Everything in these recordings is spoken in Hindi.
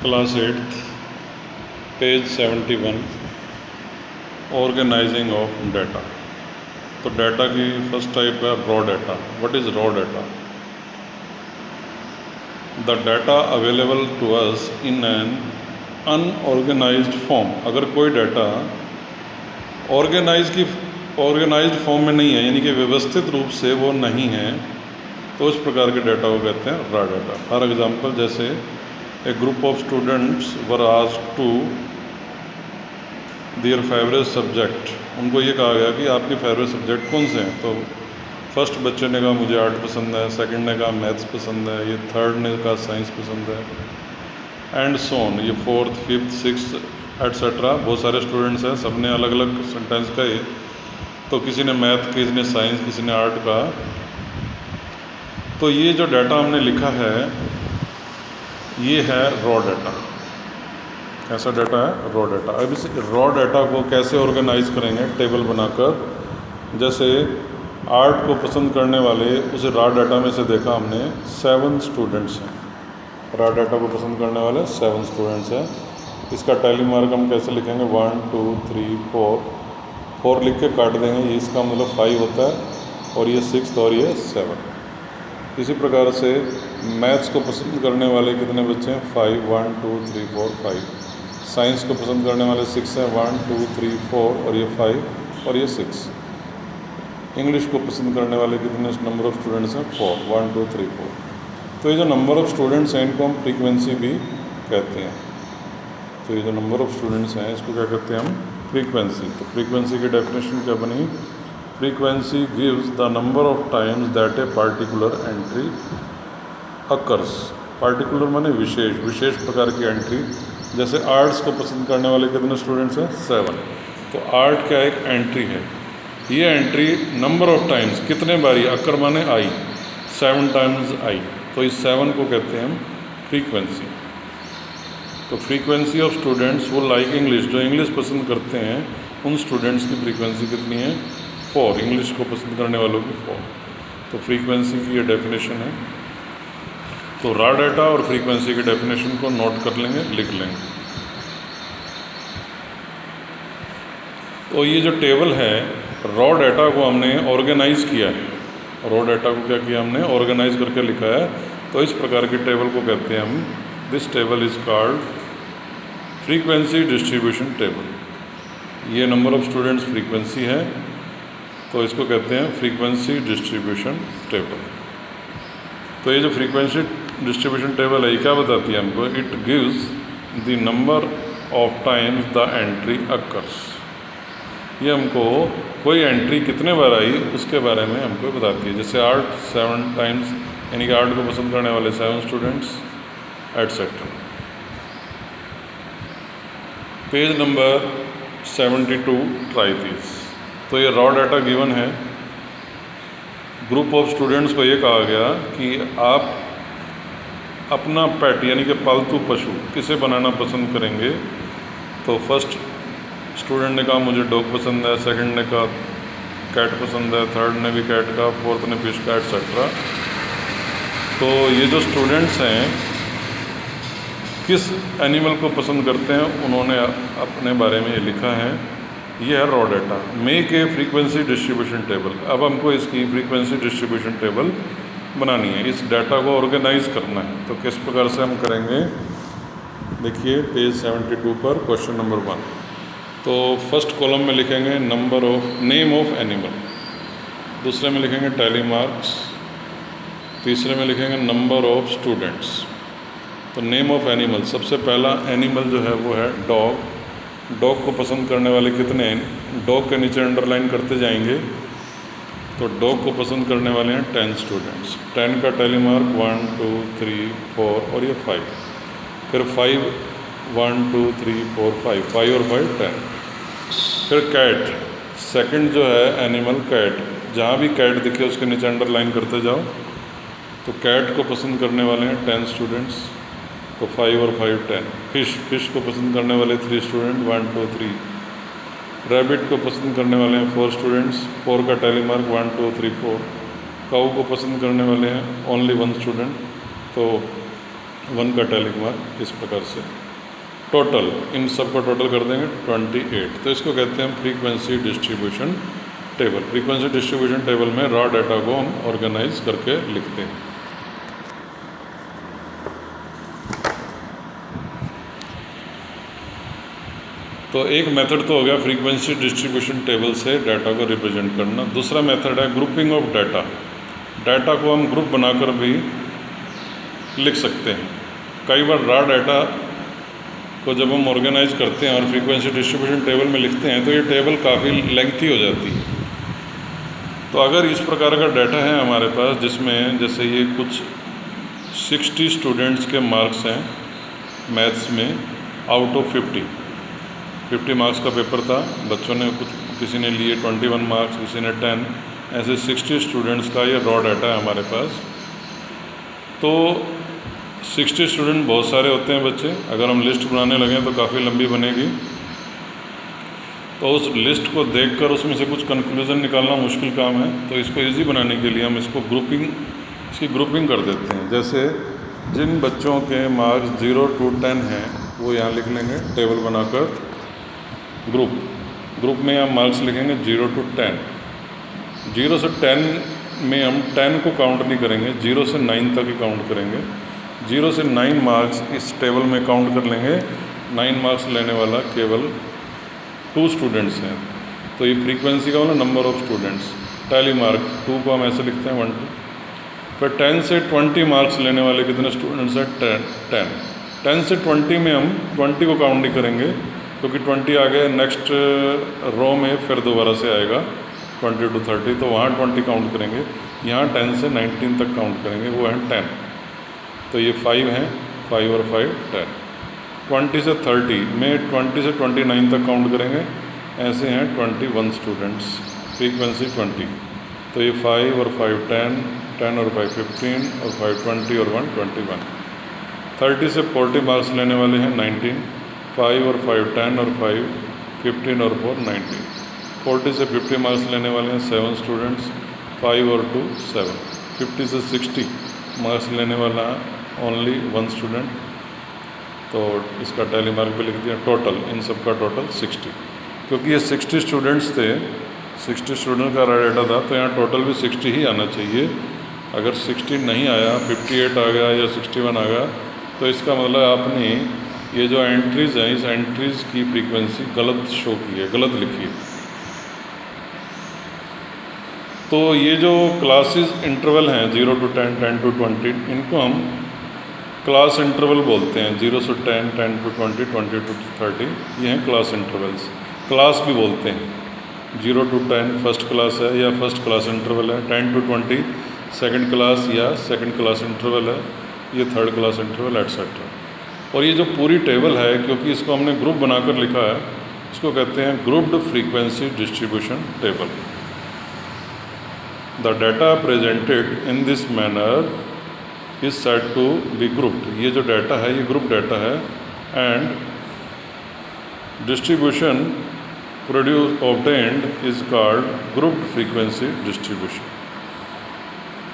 Class 8th page 71 organising of data. तो डाटा की फर्स्ट टाइप है raw data. What is raw data? The data available to us in an unorganised form. अगर कोई डाटा ऑर्गेनाइज्ड फॉर्म में नहीं है, यानी कि व्यवस्थित रूप से वो नहीं है, तो उस प्रकार के डाटा को कहते हैं रॉ डाटा। फॉर एग्जांपल, जैसे a group of students were asked to their favourite subject. उनको ये कहा गया कि आपके फेवरेट सब्जेक्ट कौन से हैं। तो फर्स्ट बच्चे ने कहा मुझे आर्ट पसंद है, सेकंड ने कहा मैथ्स पसंद है, ये थर्ड ने कहा साइंस पसंद है, एंड सो ऑन। ये फोर्थ, फिफ्थ, सिक्स्थ एट्सेट्रा बहुत सारे स्टूडेंट्स हैं, सब ने अलग अलग सेंटेंस कहे। तो किसी ने मैथ, किसी ने साइंस, किसी ने आर्ट का। तो ये जो डाटा हमने लिखा है ये है रॉ डाटा। कैसा डाटा है? Raw data. अब इस रॉ डाटा को कैसे ऑर्गेनाइज करेंगे? टेबल बनाकर। जैसे आर्ट को पसंद करने वाले उस रॉ डाटा में से देखा हमने 7 स्टूडेंट्स हैं। रॉ डाटा को पसंद करने वाले 7 स्टूडेंट्स हैं। इसका टैली मार्क हम कैसे लिखेंगे? 1 2 3 4 लिख के काट देंगे। ये इसका मतलब 5 होता है, और ये 6 और ये 7। इसी प्रकार से मैथ्स को पसंद करने वाले कितने बच्चे हैं? 5 1 2 3 4 5। साइंस को पसंद करने वाले 6 हैं, 1 2 3 4, और ये 5 और ये 6। इंग्लिश को पसंद करने वाले कितने नंबर ऑफ़ स्टूडेंट्स हैं? 4 1 2 3 4। तो ये जो नंबर ऑफ़ स्टूडेंट्स हैं इनको हम फ्रीक्वेंसी भी कहते हैं। तो ये जो नंबर ऑफ़ स्टूडेंट्स हैं इसको क्या कहते हैं हम? फ्रीक्वेंसी। तो फ्रीक्वेंसी की डेफिनेशन क्या बनी? Frequency gives the number of times that a particular entry occurs. Particular माने विशेष प्रकार की एंट्री। जैसे आर्ट्स को पसंद करने वाले कितने स्टूडेंट्स हैं? 7। तो आर्ट क्या एक एंट्री है। ये एंट्री नंबर ऑफ टाइम्स, कितने बारी, अकर माने आई, 7 टाइम्स आई। तो इस 7 को कहते हैं हम फ्रीक्वेंसी। तो फ्रीक्वेंसी ऑफ स्टूडेंट्स वो लाइक इंग्लिश, जो इंग्लिश पसंद करते हैं उन स्टूडेंट्स की फ्रीक्वेंसी कितनी है? 4। इंग्लिश को पसंद करने वालों की 4। तो फ्रीक्वेंसी की ये डेफिनेशन है। तो रॉ डाटा और फ्रीक्वेंसी की डेफिनेशन को नोट कर लेंगे, लिख लेंगे। तो ये जो टेबल है, रॉ डाटा को हमने ऑर्गेनाइज किया है। रॉ डाटा को क्या किया हमने? ऑर्गेनाइज करके लिखा है। तो इस प्रकार की टेबल को कहते हैं हम, this table is called frequency distribution table. ये नंबर ऑफ स्टूडेंट्स फ्रीक्वेंसी है, तो इसको कहते हैं फ्रीक्वेंसी डिस्ट्रीब्यूशन टेबल। तो ये जो फ्रीक्वेंसी डिस्ट्रीब्यूशन टेबल है ये क्या बताती है हमको? It gives the number of times the entry occurs. ये हमको कोई एंट्री कितने बार आई उसके बारे में हमको बताती है। जैसे आर्ट 7 टाइम्स, यानी कि आर्ट को पसंद करने वाले 7 students etcetera. Page number 72 try this. तो ये रॉ डाटा गिवन है। ग्रुप ऑफ स्टूडेंट्स को ये कहा गया कि आप अपना पेट, यानी कि पालतू पशु किसे बनाना पसंद करेंगे। तो फर्स्ट स्टूडेंट ने कहा मुझे डॉग पसंद है, सेकंड ने कहा कैट पसंद है, थर्ड ने भी कैट का, फोर्थ ने फिश का, एटसेट्रा। तो ये जो स्टूडेंट्स हैं किस एनिमल को पसंद करते हैं उन्होंने अपने बारे में ये लिखा है। ये है raw data. Make a frequency distribution table. अब हमको इसकी फ्रीक्वेंसी डिस्ट्रीब्यूशन टेबल बनानी है, इस डाटा को ऑर्गेनाइज करना है। तो किस प्रकार से हम करेंगे? देखिए पेज 72 पर क्वेश्चन नंबर 1। तो फर्स्ट कॉलम में लिखेंगे number of name of animal, दूसरे में लिखेंगे टैली मार्क्स, तीसरे में लिखेंगे नंबर ऑफ स्टूडेंट्स। तो नेम ऑफ एनिमल, सबसे पहला एनिमल जो है वो है डॉग। डॉग को पसंद करने वाले कितने हैं? डॉग के नीचे अंडरलाइन करते जाएंगे। तो डॉग को पसंद करने वाले हैं 10 स्टूडेंट्स। 10 का टैली मार्क 1 2 3 4 और ये 5। फिर 5 1 2 3 4 5 और 5 10। फिर कैट, सेकंड जो है एनिमल कैट, जहाँ भी कैट दिखे उसके नीचे अंडरलाइन करते जाओ। तो कैट को पसंद करने वाले हैं 10 स्टूडेंट्स। तो 5 और 5 10। फिश को पसंद करने वाले 3 स्टूडेंट, 1 2 3। रैबिट को पसंद करने वाले हैं 4 स्टूडेंट्स। 4 का टैली मार्क 1 2 3 4। काऊ को पसंद करने वाले हैं ओनली 1 स्टूडेंट। तो 1 का टैलिक मार्क इस प्रकार से। टोटल इन सब का टोटल कर देंगे 28। तो इसको कहते हैं frequency distribution table. Frequency distribution table में रॉ डाटा को हम ऑर्गेनाइज करके लिखते हैं। तो एक मेथड तो हो गया फ्रीक्वेंसी डिस्ट्रीब्यूशन टेबल से डाटा को रिप्रेजेंट करना। दूसरा मेथड है ग्रुपिंग ऑफ डाटा। डाटा को हम ग्रुप बनाकर भी लिख सकते हैं। कई बार रॉ डाटा को जब हम ऑर्गेनाइज करते हैं और फ्रीक्वेंसी डिस्ट्रीब्यूशन टेबल में लिखते हैं तो ये टेबल काफ़ी लेंथी हो जाती है। तो अगर इस प्रकार का डाटा है हमारे पास जिसमें जैसे ये कुछ 60 स्टूडेंट्स के मार्क्स हैं मैथ्स में आउट ऑफ 50 मार्क्स का पेपर था, बच्चों ने किसी ने लिए 21 मार्क्स, किसी ने 10, ऐसे 60 स्टूडेंट्स का ये रॉ डाटा है हमारे पास। तो 60 स्टूडेंट बहुत सारे होते हैं बच्चे, अगर हम लिस्ट बनाने लगें तो काफ़ी लंबी बनेगी। तो उस लिस्ट को देखकर उसमें से कुछ कंक्लूज़न निकालना मुश्किल काम है। तो इसको इजी बनाने के लिए हम इसकी ग्रुपिंग कर देते हैं। जैसे जिन बच्चों के मार्क्स 0 to 10 हैं वो यहाँ लिख लेंगे टेबल बनाकर। ग्रुप में हम मार्क्स लिखेंगे 0 to 10। 0 से 10 में हम 10 को काउंट नहीं करेंगे, 0 से 9 तक ही काउंट करेंगे। 0 से 9 मार्क्स इस टेबल में काउंट कर लेंगे। 9 मार्क्स लेने वाला केवल 2 स्टूडेंट्स हैं। तो ये फ्रीक्वेंसी का मतलब number of students. Tally mark 2 को हम ऐसे लिखते हैं 1 2। फिर 10 से 20 मार्क्स लेने वाले कितने स्टूडेंट्स हैं 10। 10 से 20 में हम 20 को काउंट नहीं करेंगे क्योंकि 20 आ गया, नेक्स्ट रो में फिर दोबारा से आएगा 20 to 30, तो वहाँ 20 काउंट करेंगे। यहाँ 10 से 19 तक काउंट करेंगे, वो है 10। तो ये 5 हैं, 5 और 5 10। 20 से 30 में 20 से 29 तक काउंट करेंगे, ऐसे हैं 21 स्टूडेंट्स, फ्रीक्वेंसी 20। तो ये 5 और 5 10, 10 और 5 15 और 5 20 और 1 21। 30 से 40 मार्क्स लेने वाले हैं 19, 5 और 5 10 और 5 15 और 4 19। 40 से 50 मार्क्स लेने वाले हैं 7 स्टूडेंट्स, 5 और 2 7। 50 से 60 मार्क्स लेने वाला ओनली 1 स्टूडेंट, तो इसका टैली मार्क पे लिख दिया। टोटल इन सब का टोटल 60, क्योंकि ये 60 स्टूडेंट्स थे, 60 स्टूडेंट का डाटा था, तो यहाँ टोटल भी 60 ही आना चाहिए। अगर 60 नहीं आया, 58 आ गया या 61 आ गया, तो इसका मतलब आपने ये जो एंट्रीज़ हैं इस एंट्रीज़ की फ्रीक्वेंसी गलत शो की है, गलत लिखी है। तो ये जो क्लासेस इंटरवल हैं 0 to 10, 10 to 20, इनको हम क्लास इंटरवल बोलते हैं। 0 से 10, 10 to 20, 20 to 30, ये हैं क्लास इंटरवल्स। क्लास भी बोलते हैं। 0 to 10 फर्स्ट क्लास है या फर्स्ट क्लास इंटरवल है, 10 to 20 सेकंड क्लास या सेकंड क्लास इंटरवल है, ये थर्ड क्लास इंटरवल एटसेट्रा। और ये जो पूरी टेबल है, क्योंकि इसको हमने ग्रुप बनाकर लिखा है, इसको कहते हैं grouped frequency distribution table. The data presented in this manner is said to be grouped. ये जो डाटा है ये ग्रुप डाटा है। And distribution produce obtained is called grouped frequency distribution.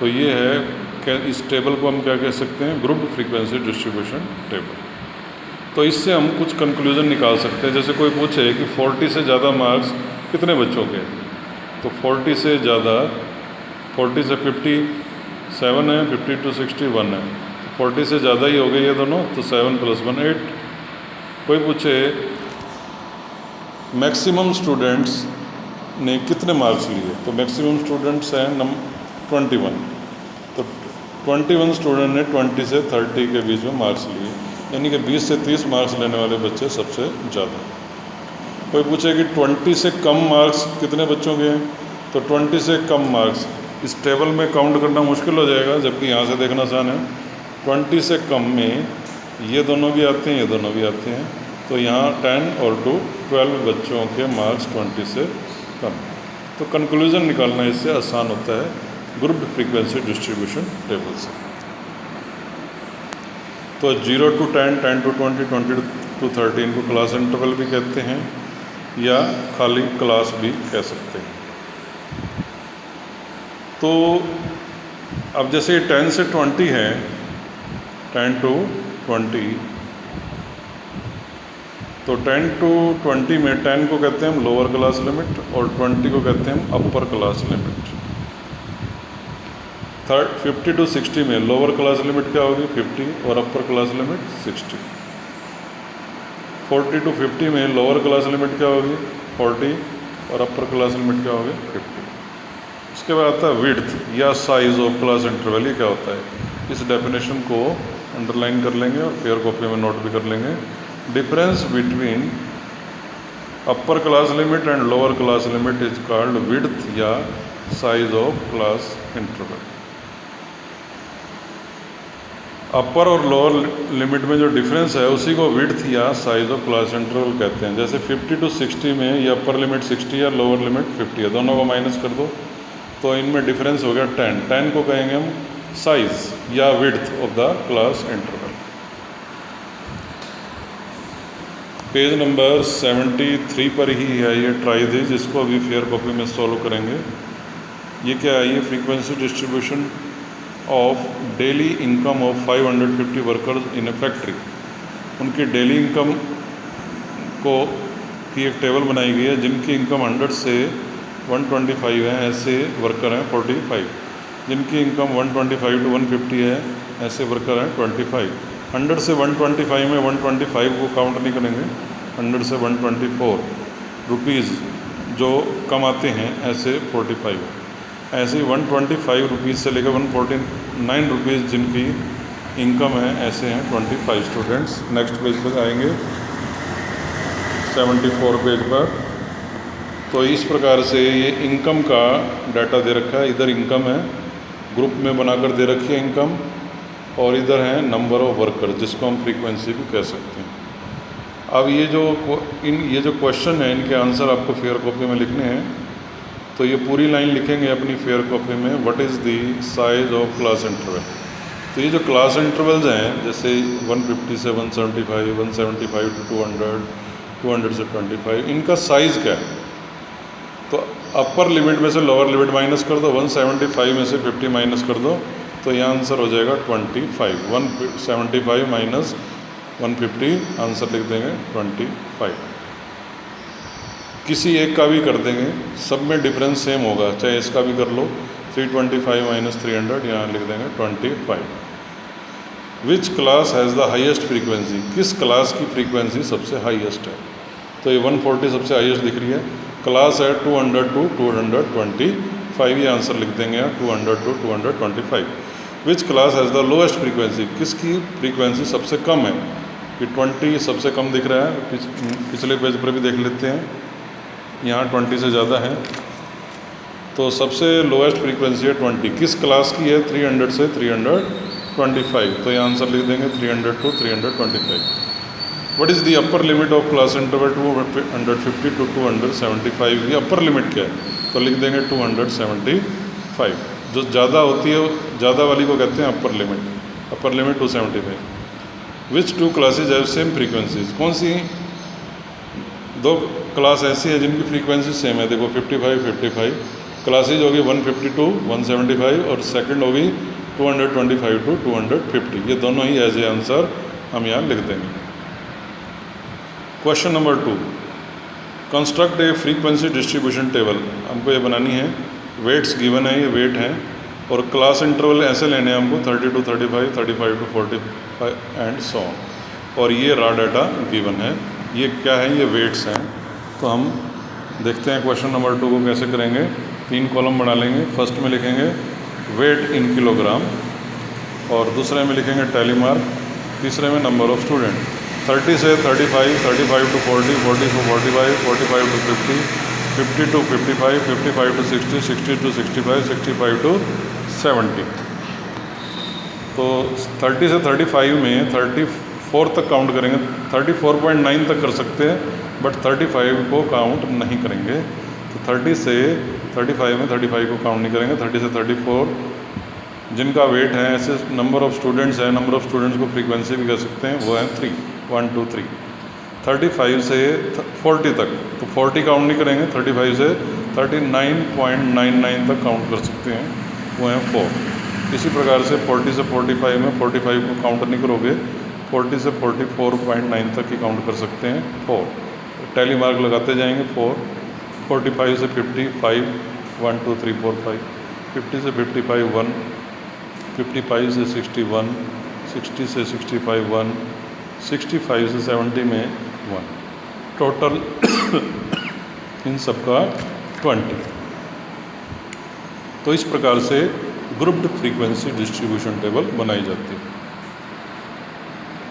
तो ये है कि इस टेबल को हम क्या कह सकते हैं, ग्रुप्ड फ्रीक्वेंसी डिस्ट्रीब्यूशन टेबल। तो इससे हम कुछ कंक्लूजन निकाल सकते हैं। जैसे कोई पूछे कि 40 से ज़्यादा मार्क्स कितने बच्चों के, तो 40 से ज़्यादा, 40 से 57 है, 50 to 61 है, तो 40 से ज़्यादा ही हो गए ये दोनों, तो 7 + 1 8। कोई पूछे मैक्सिमम स्टूडेंट्स ने कितने मार्क्स लिए, तो मैक्सिमम स्टूडेंट्स हैं 21, तो 21 स्टूडेंट ने 20 से 30 के बीच में मार्क्स लिए, यानी कि 20 से 30 मार्क्स लेने वाले बच्चे सबसे ज़्यादा। कोई पूछे कि 20 से कम मार्क्स कितने बच्चों के हैं, तो 20 से कम मार्क्स इस टेबल में काउंट करना मुश्किल हो जाएगा, जबकि यहाँ से देखना आसान है। 20 से कम में ये दोनों भी आते हैं, ये दोनों भी आते हैं, तो यहाँ 10 और 2 12 बच्चों के मार्क्स 20 से कम। तो कंक्लूजन निकालना इससे आसान होता है ग्रुप्ड फ्रीक्वेंसी डिस्ट्रीब्यूशन टेबल से। तो 0 to 10, 10 to 20, 20 to 30 इनको क्लास इंटरवल भी कहते हैं या खाली क्लास भी कह सकते हैं। तो अब जैसे 10 से 20 है, 10 to 20, तो 10 to 20 में 10 को कहते हैं हम लोअर क्लास लिमिट और 20 को कहते हैं हम अपर क्लास लिमिट। 50 to 60 में लोअर क्लास लिमिट क्या होगी 50 और अपर क्लास लिमिट 60। 40 to 50 में लोअर क्लास लिमिट क्या होगी 40 और अपर क्लास लिमिट क्या होगी 50। इसके बाद आता है विड्थ या साइज ऑफ क्लास इंटरवल। ये क्या होता है, इस डेफिनेशन को अंडरलाइन कर लेंगे और फेयर कॉपी में नोट भी कर लेंगे। Difference between upper class limit and lower class limit is called width या साइज ऑफ क्लास इंटरवल। अपर और लोअर लिमिट में जो डिफरेंस है उसी को विड्थ या साइज ऑफ क्लास इंटरवल कहते हैं। जैसे 50 to 60 में ये अपर लिमिट 60 है, लोअर लिमिट 50 है, दोनों को माइनस कर दो तो इनमें डिफरेंस हो गया 10। 10 को कहेंगे हम साइज या width of the class interval. Page number 73 पर ही है ये ट्राई दिस, जिसको अभी फेयर कॉपी में सॉल्व करेंगे। ये क्या है, ये frequency distribution of daily income of 550 workers in A factory. उनकी डेली इनकम को की एक टेबल बनाई गई है जिनकी इनकम 100 से 125 है, ऐसे वर्कर हैं 45। जिनकी इनकम 125 to 150 है, ऐसे वर्कर हैं 25। 100 से 125 में 125 को काउंट नहीं करेंगे, 100 से 124 रुपीज़ जो कमाते हैं ऐसे 45। ऐसे ही 125 रुपीज़ से लेकर 149 रुपीज़ जिनकी इनकम है ऐसे हैं 25 स्टूडेंट्स। नेक्स्ट पेज पर आएंगे 74 पेज पर। तो इस प्रकार से ये इनकम का डाटा दे रखा है। इधर इनकम है, ग्रुप में बनाकर दे रखी है इनकम, और इधर है नंबर ऑफ वर्कर जिसको हम फ्रीक्वेंसी भी कह सकते हैं। अब ये जो क्वेश्चन है इनके आंसर आपको फेयर कॉपी में लिखने हैं। तो ये पूरी लाइन लिखेंगे अपनी फेयर कॉपी में, what is the size of class interval. तो ये जो क्लास इंटरवल्स हैं जैसे 150 से 175, 175 to 200, 200 से 25, इनका साइज़ क्या है। तो अपर लिमिट में से लोअर लिमिट माइनस कर दो, 175 में से 50 माइनस कर दो, तो यह आंसर हो जाएगा 25। 175 माइनस 150 आंसर लिख देंगे 25। किसी एक का भी कर देंगे, सब में डिफरेंस सेम होगा, चाहे इसका भी कर लो। 325 माइनस 300 यहाँ लिख देंगे 25। Which class has the highest frequency, किस क्लास की फ्रीक्वेंसी सबसे हाईएस्ट है। तो ये 140 सबसे हाईएस्ट दिख रही है। क्लास है 200 to 225, ये आंसर लिख देंगे यहाँ 200 to 225। Which class has the lowest frequency, किसकी फ्रीक्वेंसी सबसे कम है। ये 20 सबसे कम दिख रहा है, पिछले पेज पर भी देख लेते हैं, यहाँ 20 से ज़्यादा है। तो सबसे लोएस्ट फ्रीक्वेंसी है 20, किस क्लास की है 300 से 325, तो ये आंसर लिख देंगे 300 to 325। What is the upper limit of class interval 250 to 275, ये अपर लिमिट क्या है, तो लिख देंगे 275। जो ज़्यादा होती है ज़्यादा वाली को कहते हैं upper limit 275। Which two classes have same frequencies, कौन सी दो क्लास ऐसी है जिनकी फ्रीक्वेंसी सेम है। देखो 55 क्लासेज होगी 150 to 175 और सेकंड होगी 225 to 250, ये दोनों ही एज ए आंसर हम यहाँ लिख देंगे। क्वेश्चन नंबर 2, कंस्ट्रक्ट ए फ्रीक्वेंसी डिस्ट्रीब्यूशन टेबल। हमको ये बनानी है, वेट्स गिवन है, ये वेट हैं और क्लास इंटरवल ऐसे लेने हैं हमको 30 to 35, 35 to 45 and so on, और ये रॉ डाटा गिवन है। ये क्या है, ये वेट्स हैं। तो हम देखते हैं क्वेश्चन नंबर 2 को कैसे करेंगे। 3 कॉलम बना लेंगे। फर्स्ट में लिखेंगे वेट इन किलोग्राम, और दूसरे में लिखेंगे टैली मार्क, तीसरे में नंबर ऑफ स्टूडेंट। 30 से 35, 35 to 40, 40 to 45, 45 to 50, 50 to 55, 55 to 60, 60 to 65, 65 to 70। तो 30 से 35 में 34 तक काउंट करेंगे, 34.9 तक कर सकते हैं, बट 35 को काउंट नहीं करेंगे। तो 30 से 35 में 35 को काउंट नहीं करेंगे। 30 से 34 जिनका वेट है, ऐसे नंबर ऑफ़ स्टूडेंट्स है, नंबर ऑफ़ स्टूडेंट्स को फ्रीक्वेंसी भी कह सकते हैं, वो है 3, 1 2 3। 35 से 40 तक, तो 40 काउंट नहीं करेंगे। 35 से 39.99 तक काउंट कर सकते हैं, वो हैं 4। इसी प्रकार से 40 से 45 में 45 को काउंट नहीं करोगे, 40 से 44.9 तक ही काउंट कर सकते हैं 4, टैली मार्क लगाते जाएंगे 4, 45 से 55 1 2 3 4 5, 50 से 55 1, 55 से 61, 60 से 65 1, 65 से 70 में 1, टोटल इन सब का 20। तो इस प्रकार से ग्रुप्ड फ्रीक्वेंसी डिस्ट्रीब्यूशन टेबल बनाई जाती है।